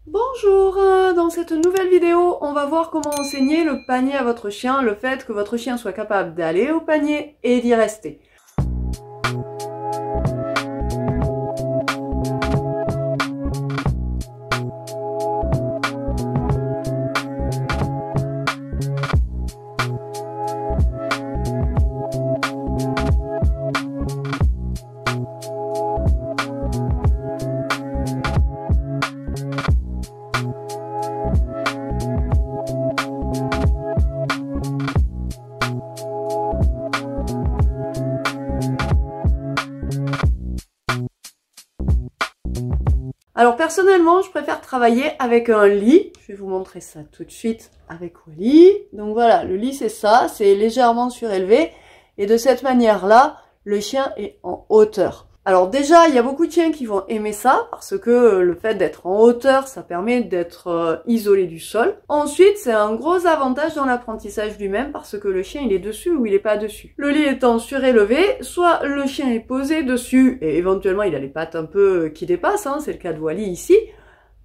Bonjour, dans cette nouvelle vidéo, on va voir comment enseigner le panier à votre chien, le fait que votre chien soit capable d'aller au panier et d'y rester. Alors personnellement, je préfère travailler avec un lit. Je vais vous montrer ça tout de suite avec le lit. Donc voilà, le lit c'est ça, c'est légèrement surélevé. Et de cette manière-là, le chien est en hauteur. Alors déjà, il y a beaucoup de chiens qui vont aimer ça, parce que le fait d'être en hauteur, ça permet d'être isolé du sol. Ensuite, c'est un gros avantage dans l'apprentissage lui-même, parce que le chien il est dessus ou il est pas dessus. Le lit étant surélevé, soit le chien est posé dessus, et éventuellement il a les pattes un peu qui dépassent, hein, c'est le cas de Wally ici,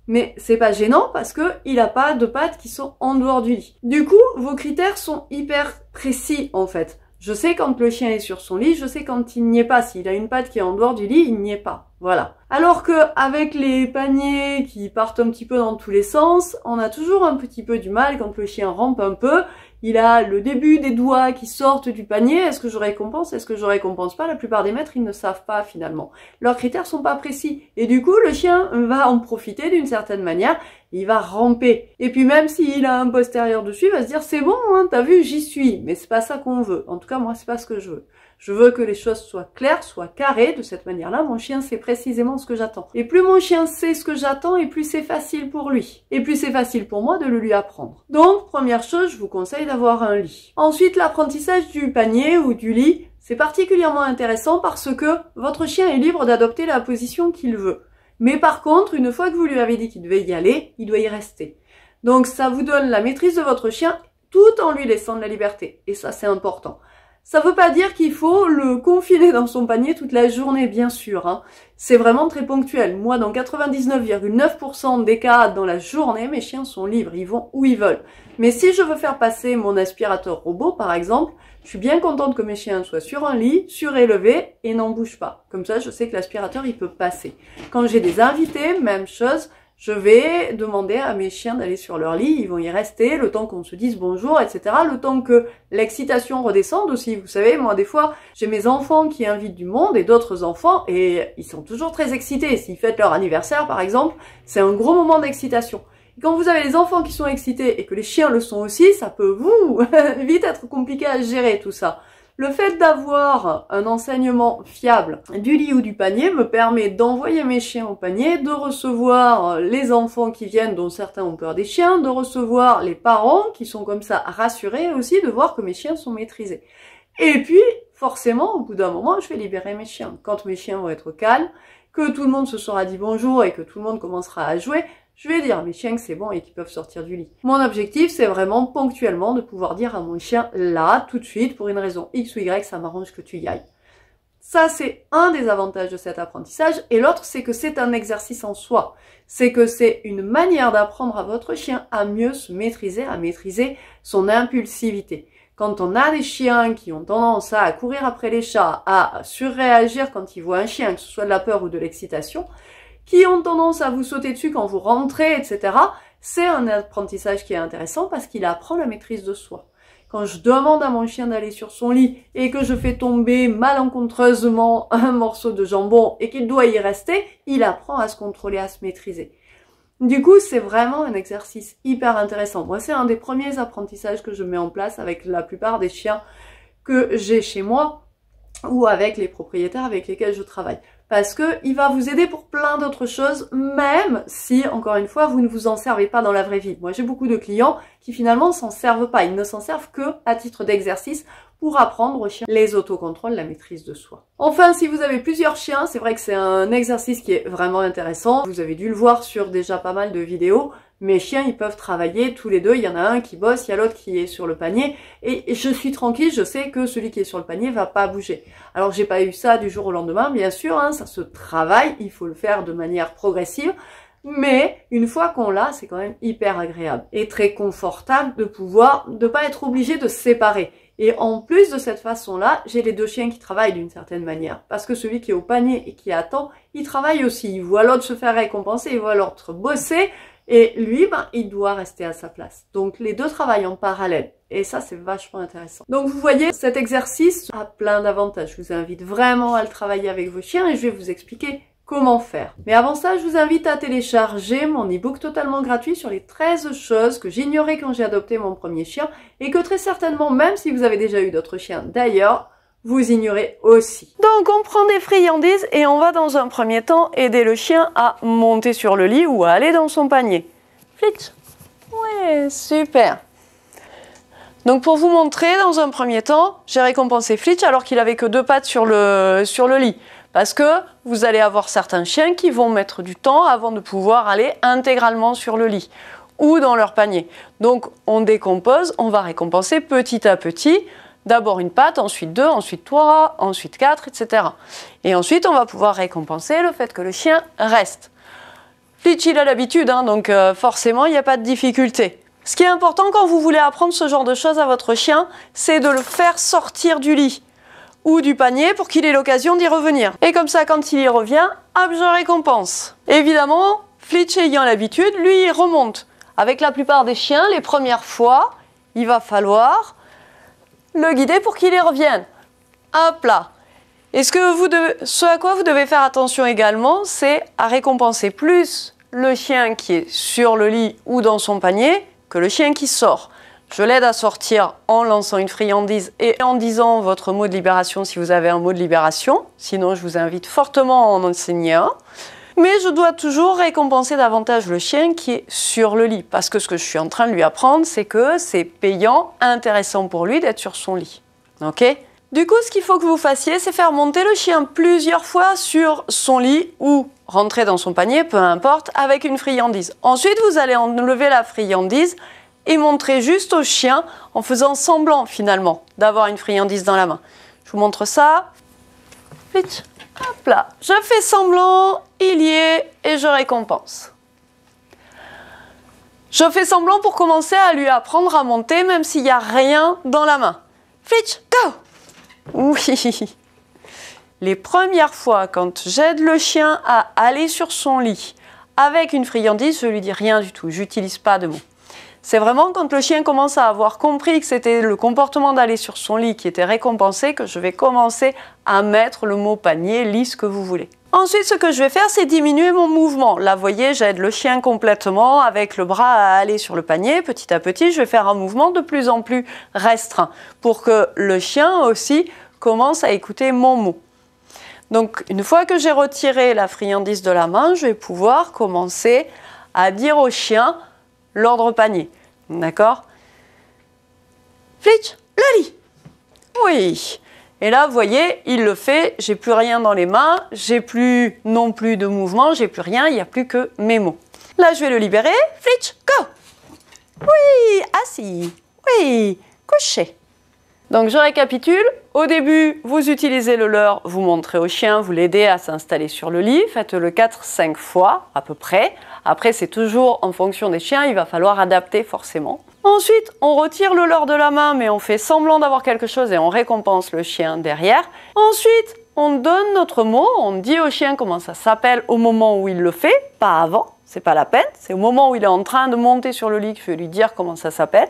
mais c'est pas gênant parce que il a pas de pattes qui sont en dehors du lit. Du coup, vos critères sont hyper précis en fait. Je sais quand le chien est sur son lit, je sais quand il n'y est pas. S'il a une patte qui est en dehors du lit, il n'y est pas. Voilà. Alors que avec les paniers qui partent un petit peu dans tous les sens, on a toujours un petit peu du mal quand le chien rampe un peu. Il a le début des doigts qui sortent du panier. Est-ce que je récompense? Est-ce que je récompense pas? La plupart des maîtres, ils ne savent pas finalement. Leurs critères sont pas précis. Et du coup, le chien va en profiter d'une certaine manière. Il va ramper. Et puis même s'il a un postérieur dessus, il va se dire c'est bon, hein, t'as vu, j'y suis. Mais c'est pas ça qu'on veut. En tout cas, moi, c'est pas ce que je veux. Je veux que les choses soient claires, soient carrées. De cette manière-là, mon chien sait précisément ce que j'attends. Et plus mon chien sait ce que j'attends, et plus c'est facile pour lui. Et plus c'est facile pour moi de le lui apprendre. Donc, première chose, je vous conseille d'avoir un lit. Ensuite, l'apprentissage du panier ou du lit, c'est particulièrement intéressant parce que votre chien est libre d'adopter la position qu'il veut. Mais par contre, une fois que vous lui avez dit qu'il devait y aller, il doit y rester. Donc ça vous donne la maîtrise de votre chien tout en lui laissant de la liberté. Et ça, c'est important. Ça veut pas dire qu'il faut le confiner dans son panier toute la journée, bien sûr, hein. C'est vraiment très ponctuel. Moi, dans 99,9% des cas, dans la journée, mes chiens sont libres. Ils vont où ils veulent. Mais si je veux faire passer mon aspirateur robot, par exemple, je suis bien contente que mes chiens soient sur un lit, surélevé et n'en bougent pas. Comme ça, je sais que l'aspirateur, il peut passer. Quand j'ai des invités, même chose. Je vais demander à mes chiens d'aller sur leur lit, ils vont y rester le temps qu'on se dise bonjour, etc. Le temps que l'excitation redescende aussi. Vous savez, moi des fois, j'ai mes enfants qui invitent du monde et d'autres enfants et ils sont toujours très excités. S'ils fêtent leur anniversaire par exemple, c'est un gros moment d'excitation. Quand vous avez les enfants qui sont excités et que les chiens le sont aussi, ça peut vite être compliqué à gérer tout ça. Le fait d'avoir un enseignement fiable du lit ou du panier me permet d'envoyer mes chiens au panier, de recevoir les enfants qui viennent, dont certains ont peur des chiens, de recevoir les parents qui sont comme ça rassurés aussi, de voir que mes chiens sont maîtrisés. Et puis, forcément, au bout d'un moment, je vais libérer mes chiens. Quand mes chiens vont être calmes, que tout le monde se sera dit bonjour et que tout le monde commencera à jouer, je vais dire à mes chiens que c'est bon et qu'ils peuvent sortir du lit. Mon objectif, c'est vraiment ponctuellement de pouvoir dire à mon chien, là, tout de suite, pour une raison X ou Y, ça m'arrange que tu y ailles. Ça, c'est un des avantages de cet apprentissage. Et l'autre, c'est que c'est un exercice en soi. C'est que c'est une manière d'apprendre à votre chien à mieux se maîtriser, à maîtriser son impulsivité. Quand on a des chiens qui ont tendance à courir après les chats, à surréagir quand ils voient un chien, que ce soit de la peur ou de l'excitation, qui ont tendance à vous sauter dessus quand vous rentrez, etc., c'est un apprentissage qui est intéressant parce qu'il apprend la maîtrise de soi. Quand je demande à mon chien d'aller sur son lit et que je fais tomber malencontreusement un morceau de jambon et qu'il doit y rester, il apprend à se contrôler, à se maîtriser. Du coup, c'est vraiment un exercice hyper intéressant. Moi, c'est un des premiers apprentissages que je mets en place avec la plupart des chiens que j'ai chez moi ou avec les propriétaires avec lesquels je travaille. Parce que il va vous aider pour plein d'autres choses, même si, encore une fois, vous ne vous en servez pas dans la vraie vie. Moi, j'ai beaucoup de clients qui finalement s'en servent pas. Ils ne s'en servent que à titre d'exercice pour apprendre aux chiens les autocontrôles, la maîtrise de soi. Enfin, si vous avez plusieurs chiens, c'est vrai que c'est un exercice qui est vraiment intéressant. Vous avez dû le voir sur déjà pas mal de vidéos. Mes chiens, ils peuvent travailler tous les deux. Il y en a un qui bosse, il y a l'autre qui est sur le panier. Et je suis tranquille, je sais que celui qui est sur le panier va pas bouger. Alors, j'ai pas eu ça du jour au lendemain, bien sûr, hein, ça se travaille. Il faut le faire de manière progressive. Mais une fois qu'on l'a, c'est quand même hyper agréable et très confortable de pas être obligé de se séparer. Et en plus de cette façon-là, j'ai les deux chiens qui travaillent d'une certaine manière. Parce que celui qui est au panier et qui attend, il travaille aussi. Il voit l'autre se faire récompenser, il voit l'autre bosser. Et lui, il doit rester à sa place. Donc les deux travaillent en parallèle. Et ça, c'est vachement intéressant. Donc vous voyez, cet exercice a plein d'avantages. Je vous invite vraiment à le travailler avec vos chiens et je vais vous expliquer comment faire. Mais avant ça, je vous invite à télécharger mon e-book totalement gratuit sur les 13 choses que j'ignorais quand j'ai adopté mon premier chien et que très certainement, même si vous avez déjà eu d'autres chiens d'ailleurs, vous ignorez aussi. Donc on prend des friandises et on va dans un premier temps aider le chien à monter sur le lit ou à aller dans son panier. Flitch. Ouais, super. Donc pour vous montrer, dans un premier temps, j'ai récompensé Flitch alors qu'il avait que 2 pattes sur le lit. Parce que vous allez avoir certains chiens qui vont mettre du temps avant de pouvoir aller intégralement sur le lit ou dans leur panier. Donc on décompose, on va récompenser petit à petit. D'abord une patte, ensuite 2, ensuite 3, ensuite 4, etc. Et ensuite on va pouvoir récompenser le fait que le chien reste. Flitch il a l'habitude, hein, donc forcément il n'y a pas de difficulté. Ce qui est important quand vous voulez apprendre ce genre de choses à votre chien, c'est de le faire sortir du lit ou du panier pour qu'il ait l'occasion d'y revenir. Et comme ça, quand il y revient, hop, je récompense. Évidemment, Flitch ayant l'habitude, lui, il remonte. Avec la plupart des chiens, les premières fois, il va falloir le guider pour qu'il y revienne. Hop là. Et ce à quoi vous devez faire attention également, c'est à récompenser plus le chien qui est sur le lit ou dans son panier que le chien qui sort. Je l'aide à sortir en lançant une friandise et en disant votre mot de libération si vous avez un mot de libération. Sinon, je vous invite fortement à en enseigner un. Mais je dois toujours récompenser davantage le chien qui est sur le lit. Parce que ce que je suis en train de lui apprendre, c'est que c'est payant, intéressant pour lui d'être sur son lit. Ok ? Du coup, ce qu'il faut que vous fassiez, c'est faire monter le chien plusieurs fois sur son lit ou rentrer dans son panier, peu importe, avec une friandise. Ensuite, vous allez enlever la friandise et montrer juste au chien en faisant semblant finalement d'avoir une friandise dans la main. Je vous montre ça. Vite. Hop là. Je fais semblant, il y est et je récompense. Je fais semblant pour commencer à lui apprendre à monter même s'il n'y a rien dans la main. Flitch, go! Oui. Les premières fois quand j'aide le chien à aller sur son lit avec une friandise, je lui dis rien du tout. J'utilise pas de mots. C'est vraiment quand le chien commence à avoir compris que c'était le comportement d'aller sur son lit qui était récompensé que je vais commencer à mettre le mot panier, lit, ce que vous voulez. Ensuite, ce que je vais faire, c'est diminuer mon mouvement. Là, vous voyez, j'aide le chien complètement avec le bras à aller sur le panier. Petit à petit, je vais faire un mouvement de plus en plus restreint pour que le chien aussi commence à écouter mon mot. Donc, une fois que j'ai retiré la friandise de la main, je vais pouvoir commencer à dire au chien l'ordre panier. D'accord? Flitch, le lit. Oui. Et là, vous voyez, il le fait. J'ai plus rien dans les mains. J'ai plus non plus de mouvement. J'ai plus rien. Il n'y a plus que mes mots. Là, je vais le libérer. Flitch, go. Oui, assis. Oui, couché. Donc, je récapitule. Au début, vous utilisez le leurre, vous montrez au chien, vous l'aidez à s'installer sur le lit. Faites-le 4-5 fois, à peu près. Après, c'est toujours en fonction des chiens, il va falloir adapter forcément. Ensuite, on retire le leurre de la main, mais on fait semblant d'avoir quelque chose et on récompense le chien derrière. Ensuite, on donne notre mot, on dit au chien comment ça s'appelle au moment où il le fait, pas avant, c'est pas la peine. C'est au moment où il est en train de monter sur le lit que je vais lui dire comment ça s'appelle.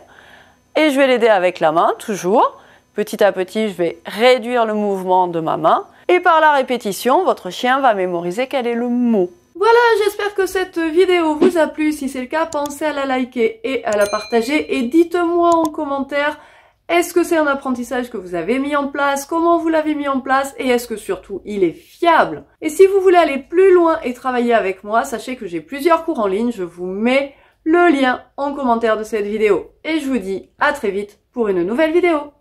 Et je vais l'aider avec la main, toujours. Petit à petit, je vais réduire le mouvement de ma main. Et par la répétition, votre chien va mémoriser quel est le mot. Voilà, j'espère que cette vidéo vous a plu. Si c'est le cas, pensez à la liker et à la partager. Et dites-moi en commentaire, est-ce que c'est un apprentissage que vous avez mis en place? Comment vous l'avez mis en place? Et est-ce que surtout, il est fiable? Et si vous voulez aller plus loin et travailler avec moi, sachez que j'ai plusieurs cours en ligne. Je vous mets le lien en commentaire de cette vidéo. Et je vous dis à très vite pour une nouvelle vidéo.